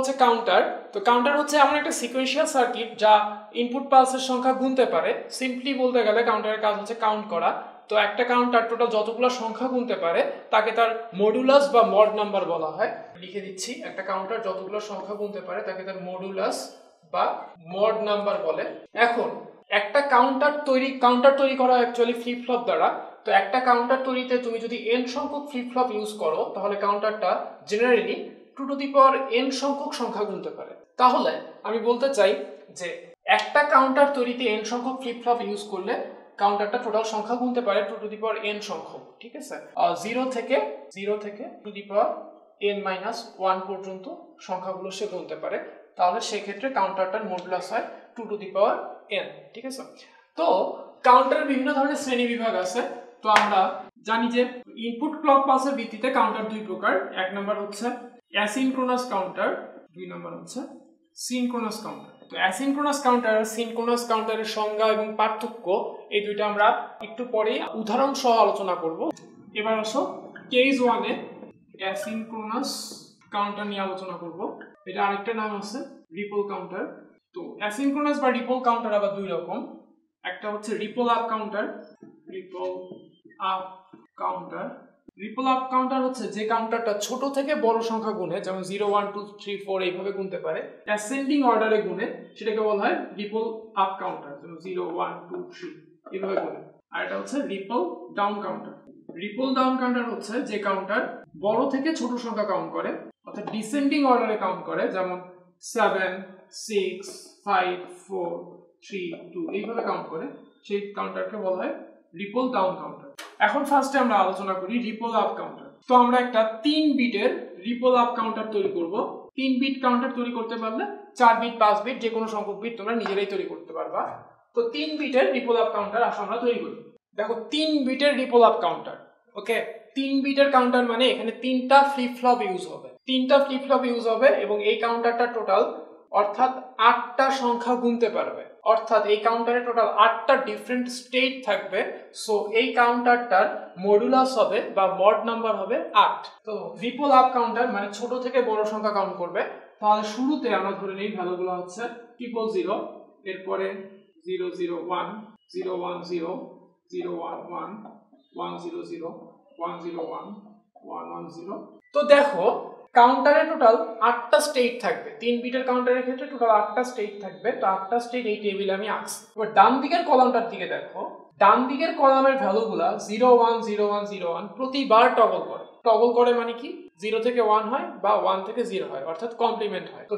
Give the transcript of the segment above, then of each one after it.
হচ্ছে কাউন্টার। তো কাউন্টার হচ্ছে এমন একটা সিকোয়েন্সিয়াল সার্কিট যা ইনপুট পালসের সংখ্যা গুনতে পারে। সিম্পলি বলতে গেলে কাউন্টারের কাজ হচ্ছে কাউন্ট করা। তো একটা কাউন্টার টোটাল যতগুলো সংখ্যা গুনতে পারে তাকে তার মডুলাস বা মড নাম্বার বলা হয়। লিখে দিচ্ছি, একটা কাউন্টার যতগুলো সংখ্যা গুনতে পারে তাকে তার মডুলাস বা মড নাম্বার বলে। এখন একটা কাউন্টার তৈরি করা অ্যাকচুয়ালি ফ্লিপ ফ্লপ দ্বারা। তো একটা কাউন্টার তৈরিতে তুমি যদি n সংখ্যক ফ্লিপ ফ্লপ ইউজ করো তাহলে কাউন্টারটা generally 2 to the power n সংখ্যক সংখ্যা গুনতে পারে। তাহলে আমি বলতে চাই যে একটা কাউন্টার তৈরিতে n সংখ্যক ফ্লিপ ফ্লপ ইউজ করলে কাউন্টারটা টোটাল সংখ্যা গুনতে পারে 2 টু দি পাওয়ার n সংখ্যক। ঠিক আছে, 0 থেকে 2 টু দি পাওয়ার n-1 পর্যন্ত সংখ্যাগুলো সে গুনতে পারে। তাহলে সেক্ষেত্রে কাউন্টারটার মডুলাস হয় 2 টু দি পাওয়ার n। ঠিক আছে, তো কাউন্টারের বিভিন্ন ধরনের শ্রেণী বিভাগ আছে। তো আমরা জানি যে ইনপুট ক্লক পালসের ভিত্তিতে কাউন্টার দুই প্রকার। এক নম্বর হচ্ছে অ্যাসিনক্রোনাস কাউন্টার, দুই নম্বর হচ্ছে সিনক্রোনাস কাউন্টার। তো অ্যাসিনক্রোনাস কাউন্টার আর সিনক্রোনাস কাউন্টারের সংজ্ঞা এবং পার্থক্য এই দুইটা আমরা একটু পরেই উদাহরণ সহ আলোচনা করব। এবার আসো কেস 1 এ অ্যাসিনক্রোনাস কাউন্টার নিয়ে আলোচনা করব। এটা আরেকটা নাম আছে রিপল কাউন্টার। তো অ্যাসিনক্রোনাস বা রিপল কাউন্টার আবার দুই রকম। একটা হচ্ছে ripple up counter. Ripple up counter হচ্ছে যে কাউন্টারটা ছোট থেকে বড় সংখ্যা গুনে, যেমন 0 1 2 3 4 এইভাবে গুনতে পারে, অ্যাসেন্ডিং অর্ডারে গুনে, সেটাকে বলা হয় রিপল আপ কাউন্টার। যেমন 0 1 2 3 এইভাবে গুনে। আর এটা হচ্ছে ripple down counter. Ripple down counter হচ্ছে যে কাউন্টার বড় থেকে ছোট সংখ্যা কাউন্ট করে, অর্থাৎ ডিসেন্ডিং অর্ডারে কাউন্ট করে, যেমন 7 6 5 4 3 2 এইভাবে কাউন্ট করে, সেই কাউন্টারকে বলা হয় রিপল ডাউন কাউন্টার। এখন ফার্স্টে আমরা আলোচনা করি রিপল আপ কাউন্টার। তো আমরা একটা 3 বিটের রিপল আপ কাউন্টার তৈরি করব। 3 বিট কাউন্টার তৈরি করতে পারলে 4 বিট 5 বিট যে কোনো সংখ্যক বিট তোমরা নিজেরাই তৈরি করতে পারবা। তো 3 বিটের রিপল আপ কাউন্টার আসলে আমরা তৈরি করি। দেখো 3 বিটের রিপল আপ কাউন্টার, ওকে, 3 বিটের কাউন্টার মানে এখানে 3টা ফ্লিপ ফ্লপ ইউজ হবে। 3টা ফ্লিপ ফ্লপ ইউজ হবে এবং এই কাউন্টারটা টোটাল অর্থাৎ 8টা সংখ্যা গুনতে পারবে। অর্থাৎ এই কাউন্টারে টোটাল 8টা ডিফারেন্ট স্টেট থাকবে। সো এই কাউন্টারটার মডুলাস হবে বা মড নাম্বার হবে 8। তো রিপল আপ কাউন্টার মানে ছোট থেকে বড় সংখ্যা কাউন্ট করবে। তাহলে শুরুতে আমরা ধরে নিই ভ্যালুগুলো হচ্ছে 000, এরপরে 001 010 011 100 101 110। তো দেখো কাউন্টারে টোটাল 8টা স্টেট থাকবে। 3 বিটের কাউন্টারের ক্ষেত্রে টোটাল 8টা স্টেট থাকবে। তো 8টা স্টেট এই টেবিলে আমি আঁকছি। এবার ডান দিকের কলামটার দিকে দেখো, ডান দিকের কলামের ভ্যালুগুলা 010101 প্রতিবার টগল করে মানে কি 0 থেকে 1 হয় বা 1 থেকে 0 হয়, অর্থাৎ কমপ্লিমেন্ট হয়। তো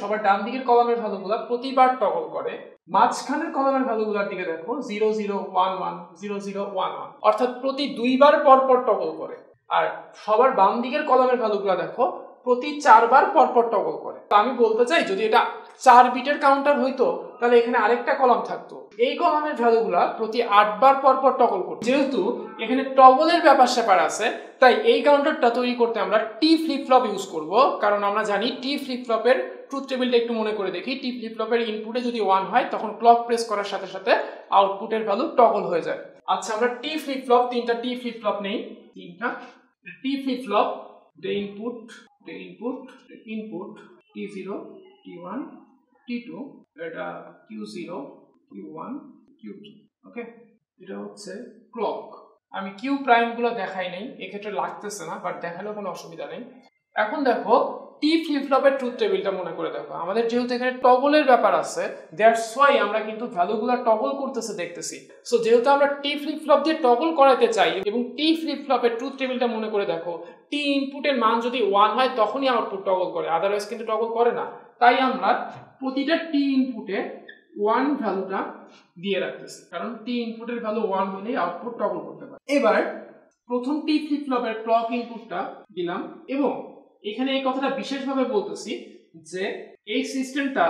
সবার ডান দিকের কলামের ভ্যালুগুলা প্রতিবার টগল করে। মাঝখানের কলামের ভ্যালুগুলোর দিকে দেখো 0011 0011, অর্থাৎ প্রতি 2 বার পর টগল করে। আর সবার বাম দিকের কলামের ভ্যালুগুলো দেখো প্রতি 4 বার পর টগল করে। তো আমি বলতে চাই যদি এটা 4 বিটের কাউন্টার হইতো তাহলে এখানে আরেকটা কলাম থাকতো। এই কলামের ভ্যালুগুলা প্রতি 8 বার পর টগল করতো। যেহেতু এখানে টগলের ব্যাপার স্যাপার আছে, তাই এই কাউন্টারটা তৈরি করতে আমরা টি ফ্লিপ ফ্লপ ইউজ করব। কারণ আমরা জানি টি ফ্লিপ ফ্লপের ট্রুথ টেবিলটা একটু মনে করে দেখি। টি ফ্লিপ ফ্লপের ইনপুটে যদি 1 হয় তখন ক্লক প্রেস করার সাথে সাথে আউটপুটের ভ্যালু টগল হয়ে যায়। আচ্ছা, আমরা টি ফ্লিপ ফ্লপ 3টা টি ফ্লিপ ফ্লপ নেই। 3টা টি flip flop, the input T0 T1 T2, এটা Q0 Q1 Q2, ওকে, এটা হচ্ছে ক্লক। আমি কিউ প্রাইম গুলো দেখাই নাই, এক্ষেত্রে লাগতেছে না, বাট দেখালেও কোনো অসুবিধা নেই। এখন দেখো টি ফ্লিপ ফ্লপের ট্রুথ টেবিলটা মনে করে দেখো। আমাদের যেহেতু এখানে টগলের ব্যাপার আছে, দ্যাটস ওয়াই আমরা কিন্তু ভ্যালুগুলো টগল করতেছে দেখতেছি। সো যেহেতু আমরা টি ফ্লিপ ফ্লপ দিয়ে টগল করাতে চাই এবং টি ফ্লিপ ফ্লপের ট্রুথ টেবিলটা মনে করে দেখো, টি ইনপুটের মান যদি 1 হয় তখনই আউটপুট টগল করে, আদারওয়াইজ কিন্তু টগল করে না। তাই আমরা প্রতিটা টি ইনপুটে 1 ভ্যালুটা দিয়ে রাখতেছি, কারণ টি ইনপুটের ভ্যালু 1 হলেই আউটপুট টগল করতে পারে। এবার প্রথম টি ফ্লিপ ফ্লপের ক্লক ইনপুটটা দিলাম এবং এখানে এই কথাটা বিশেষভাবে বলতেছি যে এই সিস্টেমটা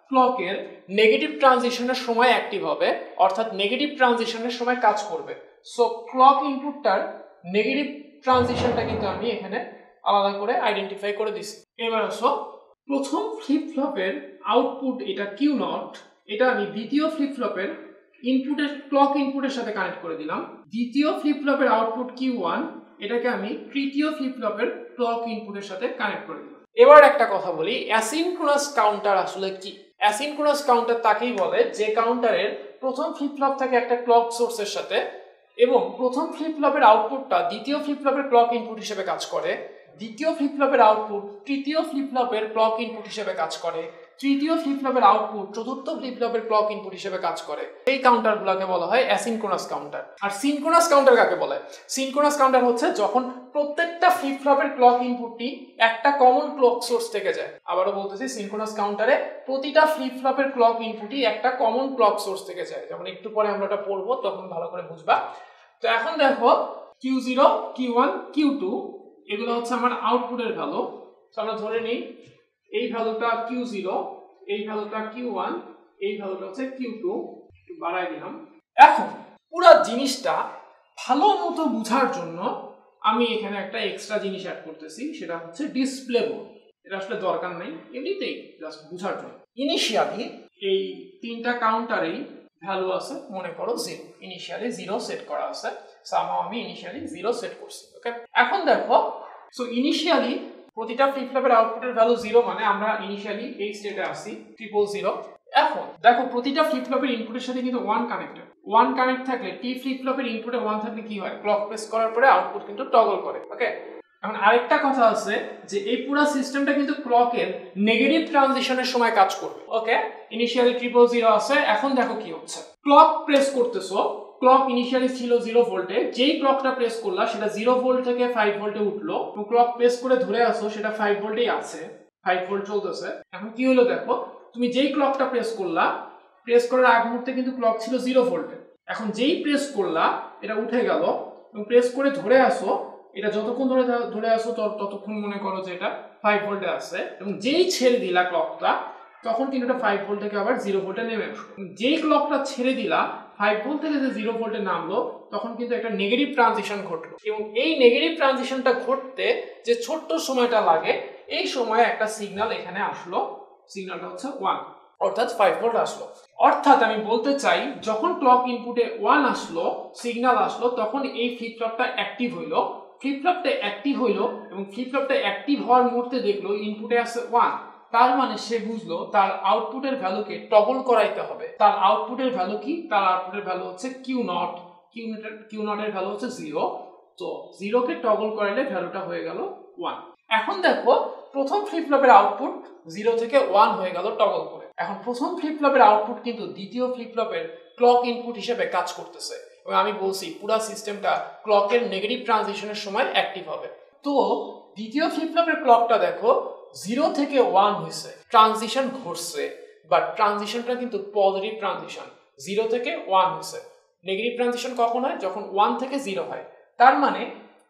ক্লকের নেগেটিভ ট্রানজিশনের সময় অ্যাক্টিভ হবে, অর্থাৎ নেগেটিভ ট্রানজিশনের সময় কাজ করবে। সো ক্লক ইনপুটটার নেগেটিভ ট্রানজিশনটা কিন্তু আমি এখানে আলাদা করে আইডেন্টিফাই করে দিছি। এবার আসো প্রথম ফ্লিপ ফ্লপের আউটপুট, এটা কিউ নট, এটা আমি দ্বিতীয় ফ্লিপ ফ্লপের ইনপুটের ক্লক ইনপুটের সাথে কানেক্ট করে দিলাম। দ্বিতীয় ফ্লিপ ফ্লপের আউটপুট Q1, এটাকে আমি তৃতীয় ফ্লিপ ফ্লপের ক্লক ইনপুটের সাথে কানেক্ট করে দিলাম। এবার একটা কথা বলি, অ্যাসিনক্রোনাস কাউন্টার আসলে কি? অ্যাসিনক্রোনাস কাউন্টার তাকেই বলে যে কাউন্টারের প্রথম ফ্লিপ ফ্লপ থাকে একটা ক্লক সোর্সের সাথে এবং প্রথম ফ্লিপ ফ্লপের আউটপুটটা দ্বিতীয় ফ্লিপ ফ্লপের ক্লক ইনপুট হিসেবে কাজ করে, দ্বিতীয় ফ্লিপ ফ্লপের আউটপুট তৃতীয় ফ্লিপ ফ্লপের ক্লক ইনপুট হিসেবে কাজ করে, তৃতীয় ফ্লিপ ফ্লপের আউটপুট চতুর্থ ফ্লিপ ফ্লপের ক্লক ইনপুট হিসেবে কাজ করে। এই কাউন্টারগুলোকে বলা হয় অ্যাসিনক্রোনাস কাউন্টার। আর সিনক্রোনাস কাউন্টার কাকে বলে? সিনক্রোনাস কাউন্টার হচ্ছে যখন প্রত্যেকটা ফ্লিপ ফ্লপের ক্লক ইনপুটটি একটা কমন ক্লক সোর্স থেকে যায়। আবারও বলতেছি, সিনক্রোনাস কাউন্টারে প্রতিটা ফ্লিপ ফ্লপের ক্লক ইনপুটই একটা কমন ক্লক সোর্স থেকে যায়। যেমন একটু পরে আমরা এটা পড়বো, তখন ভালো করে বুঝবা। তো এখন দেখো Q0, Q1, Q2 এগুলো হচ্ছে আমার আউটপুটের ভ্যালু। তো আমরা ধরে নিই এই ভ্যালুটা Q0, এই ভ্যালুটা Q1, এই ভ্যালুটা হচ্ছে Q2, একটু বাড়াই দিলাম। এখন পুরো জিনিসটা ভালো মতো বোঝার জন্য আমি এখানে একটা এক্সট্রা জিনিস অ্যাড করতেছি, সেটা হচ্ছে ডিসপ্লে বোর্ড। এটা আসলে দরকার নেই, এমনিতেই জাস্ট বোঝার জন্য। ইনিশিয়ালি এই তিনটা কাউন্টারেই ভ্যালু আছে, মনে করো 0, ইনিশিয়ালি 0 সেট করা আছে। সামহাও আমি ইনিশিয়ালি 0 সেট করছি। ওকে, এখন দেখো, সো ইনিশিয়ালি প্রতিটা ফ্লিপ ফ্লপের আউটপুটের ভ্যালু 0, মানে আমরা ইনিশিয়ালি এই স্টেটে আসি 000। এখন দেখো প্রতিটা ফ্লিপ ফ্লপের ইনপুটের সাথে কিন্তু 1 কানেক্টেড। 1 কানেক্ট থাকলে টি ফ্লিপ ফ্লপের ইনপুটে 1 থাকলে কি হয়? ক্লক প্রেস করার পরে আউটপুট কিন্তু টগল করে। ওকে, এখন আরেকটা কথা আছে যে এই পুরো সিস্টেমটা কিন্তু ক্লকের নেগেটিভ ট্রানজিশনের সময় কাজ করবে। ওকে, ইনিশিয়ালি 000 আছে। এখন দেখো কি হচ্ছে, ক্লক প্রেস করতেছো, ক্লক ইনিশিয়ালি ছিল 0 ভোল্টে, যেই ক্লকটা প্রেস করলা সেটা 0 ভোল্ট থেকে 5 ভোল্টে উঠলো। তো ক্লক প্রেস করে ধরে আসো সেটা 5 ভোল্টেই আছে, 5 ভোল্ট চলতেছে। এখন কি হলো দেখো, তুমি যেই ক্লকটা প্রেস করলা, প্রেস করার আগ মুহূর্তে কিন্তু ক্লক ছিল 0 ভোল্টে। এখন যেই প্রেস করলা এটা উঠে গেল এবং প্রেস করে ধরে আসো, এটা যতক্ষণ ধরে আসো ততক্ষণ মনে করো যে এটা 5 ভোল্টে আছে, এবং যেই ছেড়ে দিলা ক্লকটা তখন কিন্তু এটা 5 ভোল্ট থেকে আবার 0 ভোল্টে নেমে আসলো। যেই ক্লকটা ছেড়ে দিলা 5 ভোল্ট থেকে যে 0 ভোল্টে নামলো, তখন কিন্তু একটা নেগেটিভ ট্রানজিশন ঘটলো। এবং এই নেগেটিভ ট্রানজিশনটা ঘটতে যে ছোট্ট সময়টা লাগে, এই সময়ে একটা সিগন্যাল এখানে আসলো, সিগন্যালটা হচ্ছে 1, অর্থাৎ 5 ভোল্ট আসলো। অর্থাৎ আমি বলতে চাই, যখন ক্লক ইনপুটে 1 আসলো, সিগন্যাল আসলো, তখন এই ফ্লিপ ফ্লপটা অ্যাক্টিভ হইলো। ফ্লিপ ফ্লপটা অ্যাক্টিভ হইলো এবং ফ্লিপ ফ্লপটা অ্যাক্টিভ হওয়ার মুহূর্তে দেখলো ইনপুটে আছে 1। তার মানে সে বুঝলো তার আউটপুটের ভ্যালুকে টগল করাইতে হবে। তার আউটপুটের ভ্যালু কি? তার আউটপুটের ভ্যালু হচ্ছে Q0, Q0 এর ভ্যালু হচ্ছে 0। তো 0 কে টগল করাইলে ভ্যালুটা হয়ে গেল 1। এখন দেখো প্রথম ফ্লিপ ফ্লপের আউটপুট 0 থেকে 1 হয়ে গেল টগল করে। এখন প্রথম ফ্লিপ ফ্লপের আউটপুট কিন্তু দ্বিতীয় ফ্লিপ ফ্লপের ক্লক ইনপুট হিসেবে কাজ করতেছে, এবং আমি বলছি পুরো সিস্টেমটা ক্লকের নেগেটিভ ট্রানজিশনের সময় অ্যাক্টিভ হবে। তো দ্বিতীয় ফ্লিপ ফ্লপের ক্লকটা দেখো 0 থেকে 1 হয়েছে, ট্রানজিশন ঘটছে, বাট ট্রানজিশনটা কিন্তু পজিটিভ ট্রানজিশন। 0 থেকে 1 হয়েছে। নেগেটিভ ট্রানজিশন কখন হয়? যখন 1 থেকে 0 হয়। তার মানে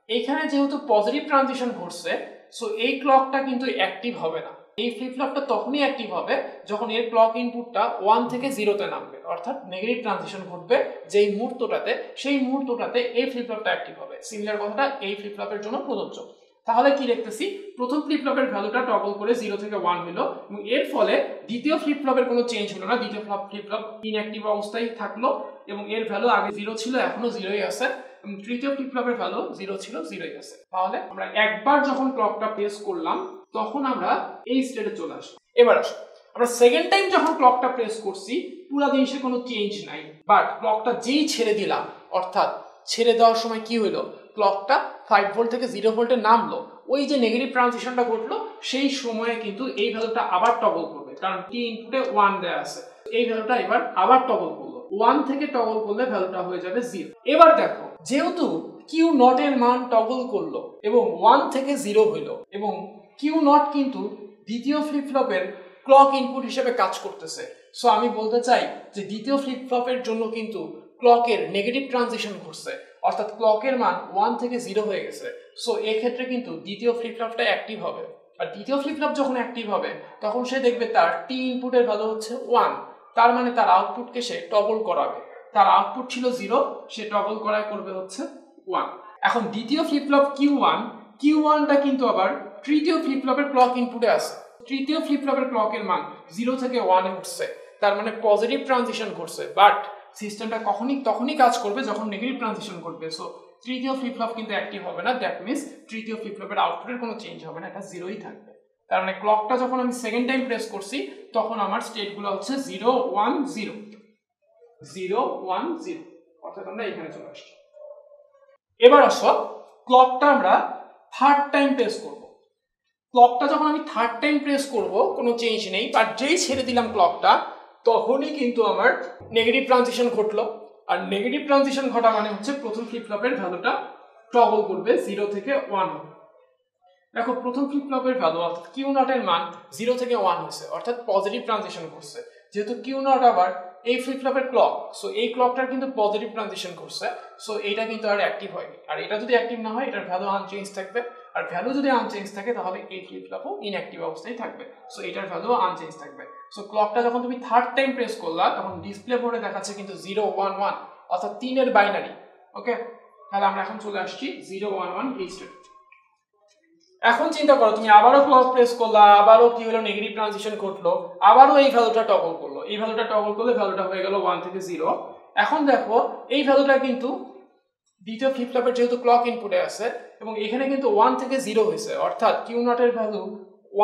এইখানে যেহেতু পজিটিভ ট্রানজিশন ঘটছে, সো এই ক্লকটা কিন্তু অ্যাক্টিভ হবে না। এই ফ্লিপ ফ্লপটা তখনই অ্যাক্টিভ হবে যখন এর ক্লক ইনপুটটা 1 থেকে 0-তে নামবে, অর্থাৎ নেগেটিভ ট্রানজিশন ঘটবে যেই মুহূর্তটাতে, সেই মুহূর্তটাতে এই ফ্লিপ ফ্লপটা অ্যাক্টিভ হবে। সিমিলার কথাটা এই ফ্লিপ ফ্লপের জন্য প্রযোজ্য। তাহলে কি দেখতেছি, প্রথম ফ্লিপ ফ্লপের ভ্যালুটা টগল করে 0 থেকে 1 হলো, এবং এর ফলে দ্বিতীয় ফ্লিপ ফ্লপের কোনো চেঞ্জ হলো না। দ্বিতীয় ফ্লিপ ফ্লপ ইনঅ্যাক্টিভ অবস্থায় থাকলো এবং এর ভ্যালু আগে 0 ছিল, এখনো 0ই আছে, এবং তৃতীয় ফ্লিপ ফ্লপের ভ্যালু 0 ছিল, 0ই আছে। তাহলে আমরা একবার যখন ক্লকটা প্রেস করলাম তখন আমরা এই স্টেটে চলে আসলাম। এবার আসো, আমরা সেকেন্ড টাইম যখন ক্লকটা প্রেস করছি পুরো জিনিসের কোনো চেঞ্জ নাই, বাট ক্লকটা যেই ছেড়ে দিলাম, অর্থাৎ ছেড়ে দেওয়ার সময় কি হলো, ক্লকটা 5 ভোল্ট থেকে 0 ভোল্টে নামলো, ওই যে নেগেটিভ ট্রানজিশনটা ঘটলো সেই সময়ে কিন্তু এই ভ্যালুটা আবার টগল করবে, কারণ টি ইনপুটে 1 দেয়া আছে। এই ভ্যালুটা এবার আবার টগল করলো, 1 থেকে টগল করলে ভ্যালুটা হয়ে যাবে 0। এবার দেখো, যেহেতু Q0 এর মান টগল করলো এবং 1 থেকে 0 হইলো, এবং Q0 কিন্তু দ্বিতীয় ফ্লিপ ফ্লপের ক্লক ইনপুট হিসেবে কাজ করতেছে, সো আমি বলতে চাই যে দ্বিতীয় ফ্লিপ ফ্লপের জন্য কিন্তু ক্লকের নেগেটিভ ট্রানজিশন ঘটছে, অর্থাৎ ক্লকের মান 1 থেকে 0 হয়ে গেছে। সো এই ক্ষেত্রে কিন্তু দ্বিতীয় ফ্লিপ ফ্লপটা অ্যাক্টিভ হবে, আর দ্বিতীয় ফ্লিপ ফ্লপ যখন অ্যাক্টিভ হবে তখন সে দেখবে তার টি ইনপুটের ভ্যালু হচ্ছে 1। তার মানে তার আউটপুটকে সে টগল করাবে। তার আউটপুট ছিল 0, সে টগল করা করবে হচ্ছে 1। এখন দ্বিতীয় ফ্লিপ ফ্লপ Q1টা কিন্তু আবার তৃতীয় ফ্লিপ ফ্লপের ক্লক ইনপুটে আছে। তৃতীয় ফ্লিপ ফ্লপের ক্লকের মান 0 থেকে 1 এ উঠছে, তার মানে পজিটিভ ট্রানজিশন ঘটছে, বাট সিস্টেমটা তখনই কাজ করবে যখন নেগেটিভ ট্রানজিশন ঘটবে। সো তৃতীয় ফ্লিপ ফ্লপ কিন্তু অ্যাক্টিভ হবে না, দ্যাট মিন্স তৃতীয় ফ্লিপ ফ্লপের আউটপুটের কোনো চেঞ্জ হবে না, এটা 0ই থাকবে। তার মানে ক্লকটা যখন আমি সেকেন্ড টাইম প্রেস করছি তখন আমার স্টেটগুলো হচ্ছে 0 1 0 0 1 0, অর্থাৎ আমরা এখানে চলে আসছি। এবার আসো ক্লকটা আমরা থার্ড টাইম প্রেস করব। ক্লকটা যখন আমি থার্ড টাইম প্রেস করব কোনো চেঞ্জ নেই, বাট যেই ছেড়ে দিলাম ক্লকটা তখনই কিন্তু আমার নেগেটিভ ট্রানজিশন ঘটলো। আর নেগেটিভ ট্রানজিশন ঘটা মানে হচ্ছে প্রথম ফ্লিপ ফ্লপের ভ্যালুটা টগল করবে 0 থেকে 1 হবে। দেখো প্রথম ফ্লিপ ফ্লপের ভ্যালু অর্থাৎ কিউ নট এর মান 0 থেকে 1 হয়েছে, অর্থাৎ পজিটিভ ট্রানজিশন করছে। যেহেতু কিউ নট আবার এই ফ্লিপ ফ্লপের ক্লক, সো এই ক্লকটার কিন্তু পজিটিভ ট্রানজিশন করছে, সো এটা কিন্তু আর অ্যাক্টিভ হয়নি। আর এটা যদি অ্যাক্টিভ না হয় এটার ভ্যালু আনচেঞ্জ থাকবে, আর ভ্যালু যদি আনচেঞ্জ থাকে তাহলে এই ফ্লিপ ফ্লপও ইনঅ্যাক্টিভ অবস্থায় থাকবে, সো এটার ভ্যালু আনচেঞ্জ থাকবে। সো ক্লকটা যখন তুমি থার্ড টাইম প্রেস করলা তখন ডিসপ্লে বোর্ডে দেখাচ্ছে কিন্তু 0 1 1, অর্থাৎ 3 এর বাইনারি। ওকে, তাহলে আমরা এখন চলে আসছি 0 1 1 এই স্টেট। এখন চিন্তা করো তুমি আবারও ক্লক প্রেস করলা, আবারও কি হলো নেগেটিভ ট্রানজিশন ঘটলো, আবারও এই ভ্যালুটা টগল করলো, এই ভ্যালুটা টগল করলে ভ্যালুটা হয়ে গেল 1 থেকে 0। এখন দেখো এই ভ্যালুটা কিন্তু দ্বিতীয় ফ্লিপ ফ্লপের যেহেতু ক্লক ইনপুটে আছে এবং এখানে কিন্তু 1 থেকে 0 হয়েছে, অর্থাৎ কিউ নট এর ভ্যালু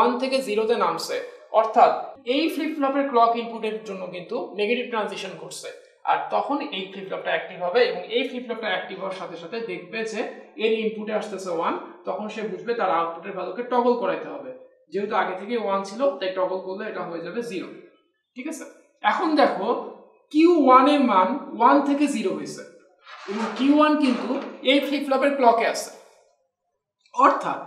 1 থেকে 0 তে নামছে, অর্থাৎ এই ফ্লিপ ফ্লপের ক্লক ইনপুটের জন্য কিন্তু নেগেটিভ ট্রানজিশন করছে। আর তখন এই ফ্লিপ ফ্লপটা অ্যাক্টিভ হবে এবং এই ফ্লিপ ফ্লপটা অ্যাক্টিভ হওয়ার সাথে সাথে দেখবে যে এর ইনপুটে আসতেছে 1, তখন সে বুঝবে তার আউটপুটের ভ্যালুকে টগল করাইতে হবে। যেহেতু আগে থেকে 1 ছিল তাই টগল করলে এটা হয়ে যাবে 0। ঠিক আছে, এখন দেখো Q1 এর মান 1 থেকে 0 হয়েছে এবং Q1 কিন্তু এই ফ্লিপ ফ্লপের ক্লকে আছে, অর্থাৎ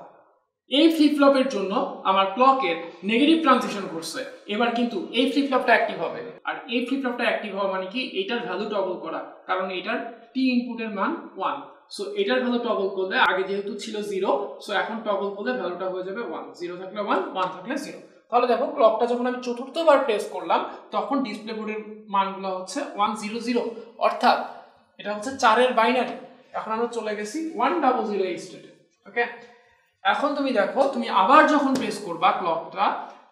এই ফ্লিপ ফ্লপের জন্য আমার ক্লকের নেগেটিভ ট্রানজিশন করছে। এবার কিন্তু এই ফ্লিপ ফ্লপটা অ্যাক্টিভ হবে, আর এই ফ্লিপ ফ্লপটা অ্যাক্টিভ হওয়া মানে কি এটার ভ্যালু টগল করা, কারণ এটার টি ইনপুটের মান 1, সো এটার ভ্যালু টগল করলে আগে যেহেতু ছিল 0, সো এখন টগল করলে ভ্যালুটা হয়ে যাবে 1, 0 থাকলে 1 1 থাকলে 0। তাহলে দেখো ক্লকটা যখন আমি চতুর্থবার প্রেস করলাম তখন ডিসপ্লে বোর্ডের মানগুলো হচ্ছে 1 0 0, অর্থাৎ এটা হচ্ছে 4 এর বাইনারি। এখন আমরা চলে গেছি 1 0 0 এই স্টেটে। ওকে, এখন তুমি দেখো তুমি আবার যখন প্রেস করবা ক্লকটা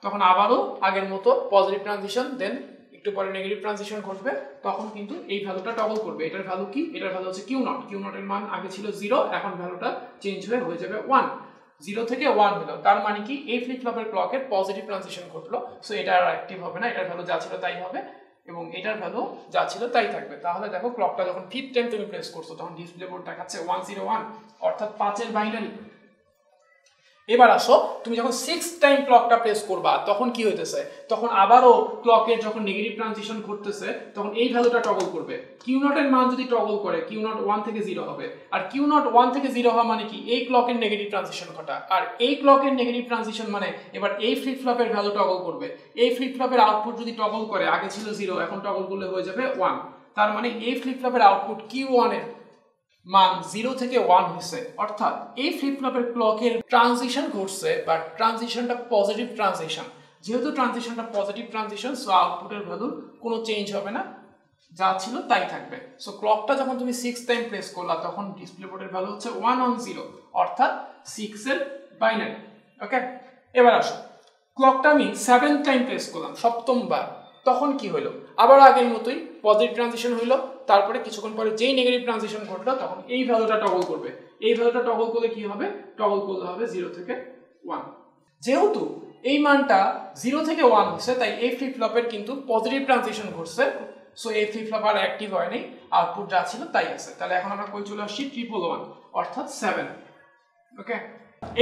তখন আবারও আগের মতো পজিটিভ ট্রানজিশন, দেন একটু পরে নেগেটিভ ট্রানজিশন ঘটবে, তখন কিন্তু এই ভ্যালুটা টগল করবে। এটার ভ্যালু কি? এটার ভ্যালু হচ্ছে কিউ নট। কিউ নটের মান আগে ছিল 0, এখন ভ্যালুটা চেঞ্জ হয়ে যাবে 1, 0 থেকে 1 হলো। তার মানে কি এই ফ্লিপ ফ্লপের ক্লকের পজিটিভ ট্রানজিশন ঘটলো, সো এটা আর অ্যাক্টিভ হবে না, এটার ভ্যালু যা ছিল তাই হবে এবং এটার ভ্যালু যা ছিল তাই থাকবে। তাহলে দেখো ক্লকটা যখন ফিফথ টাইম তুমি প্রেস করছো তখন ডিসপ্লে বোর্ড দেখাচ্ছে 1 0 1, অর্থাৎ 5 এর বাইনারি। এবার আসো তুমি যখন 6th টাইম ক্লকটা প্রেস করবা তখন কি হইতেছে, তখন আবারও ক্লকের যখন নেগেটিভ ট্রানজিশন ঘটতেছে তখন এই ভ্যালুটা টগল করবে। কিউ নট এর মান যদি টগল করে কিউ নট 1 থেকে 0 হবে, আর কিউ নট 1 থেকে 0 হওয়া মানে কি এই ক্লকের নেগেটিভ ট্রানজিশন ঘটা, আর এই ক্লকের নেগেটিভ ট্রানজিশন মানে এবার এই ফ্লিপ ফ্লপের ভ্যালু টগল করবে। এই ফ্লিপ ফ্লপের আউটপুট যদি টগল করে, আগে ছিল 0 এখন টগল করলে হয়ে যাবে 1, তার মানে এই ফ্লিপ ফ্লপের আউটপুট Q1 এর মান 0 থেকে 1 হয়েছে, অর্থাৎ এই ফ্লিপ ফ্লপের ক্লকের ট্রানজিশন ঘটছে, বাট ট্রানজিশনটা পজিটিভ ট্রানজিশন। যেহেতু ট্রানজিশনটা পজিটিভ ট্রানজিশন, সো আউটপুটের ভ্যালুর কোনো চেঞ্জ হবে না, যা ছিল তাই থাকবে। সো ক্লকটা যখন তুমি 6 টাইম প্রেস করলা তখন ডিসপ্লে বোর্ডের ভ্যালু হচ্ছে 1 on 0, অর্থাৎ 6 এর বাইনারি। ওকে, এবার আসো ক্লকটা আমি 7 টাইম প্রেস করলাম, সপ্তমবার, তখন কি হলো? আবার আগের মতোই পজিটিভ ট্রানজিশন হইলো, তারপরে কিছুক্ষণ পরে যেই নেগেটিভ ট্রানজিশন ঘটলো তখন এই ভ্যালুটা টগল করবে। এই ভ্যালুটা টগল করলে কি হবে? টগল করলে হবে 0 থেকে 1। যেহেতু এই মানটা 0 থেকে 1 হচ্ছে তাই এই ফ্লিপ ফ্লপের কিন্তু পজিটিভ ট্রানজিশন ঘটছে, সো এই ফ্লিপ ফ্লপ আর অ্যাক্টিভ হয়নি, আউটপুট যা ছিল তাই আছে। তাহলে এখন আমরা কই চলে আসছি 111, অর্থাৎ 7। ওকে,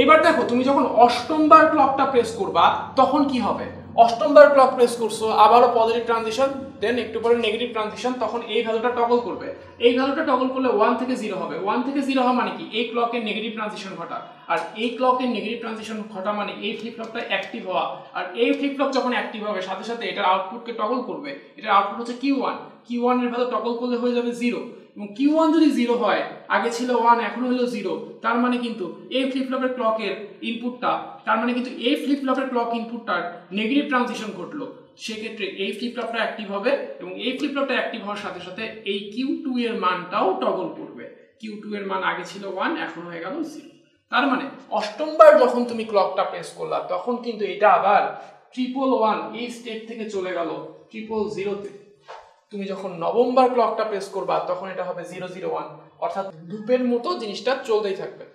এবার দেখো তুমি যখন অষ্টমবার ক্লকটা প্রেস করবা তখন কি হবে? অষ্টমবার ক্লক প্রেস করছো, আবারও পজিটিভ ট্রানজিশন, দেন একটু পরে নেগেটিভ ট্রানজিশন, তখন এই ভ্যালুটা টগল করবে। এই ভ্যালুটা টগল করলে 1 থেকে 0 হবে। 1 থেকে 0 হওয়া মানে কি এই ক্লকের নেগেটিভ ট্রানজিশন ঘটা, আর এই ক্লকের নেগেটিভ ট্রানজিশন ঘটা মানে এই ফ্লিপ ফ্লপটা অ্যাক্টিভ হওয়া, আর এই ফ্লিপ ফ্লপ যখন অ্যাক্টিভ হবে সাথে সাথে এটার আউটপুটকে টগল করবে। এটার আউটপুট হচ্ছে Q1, Q1 এর ভ্যালু টগল করলে হয়ে যাবে 0, এবং Q1 যদি 0 হয়, আগে ছিল 1 এখন হলো 0, তার মানে কিন্তু এই ফ্লিপ ফ্লপের ক্লকের ইনপুটটা, তার মানে কিন্তু এই ফ্লিপ ফ্লপের ক্লক ইনপুটটার নেগেটিভ ট্রানজিশন ঘটলো। সেক্ষেত্রে এই ফ্লিপ ফ্লপটা অ্যাক্টিভ হবে এবং এই ফ্লিপ ফ্লপটা অ্যাক্টিভ হওয়ার সাথে সাথে এই Q2 এর মানটাও টগল করবে। Q2 এর মান আগে ছিল 1 এখন হয়ে গেল 0। তার মানে অষ্টমবার যখন তুমি ক্লকটা প্রেস করলা তখন কিন্তু এটা আবার 111 এই স্টেট থেকে চলে গেল 000 তে। তুমি যখন নবমবার ক্লকটা প্রেস করবা তখন এটা হবে 001, অর্থাৎ লুপের মতো জিনিসটা চলতেই থাকবে।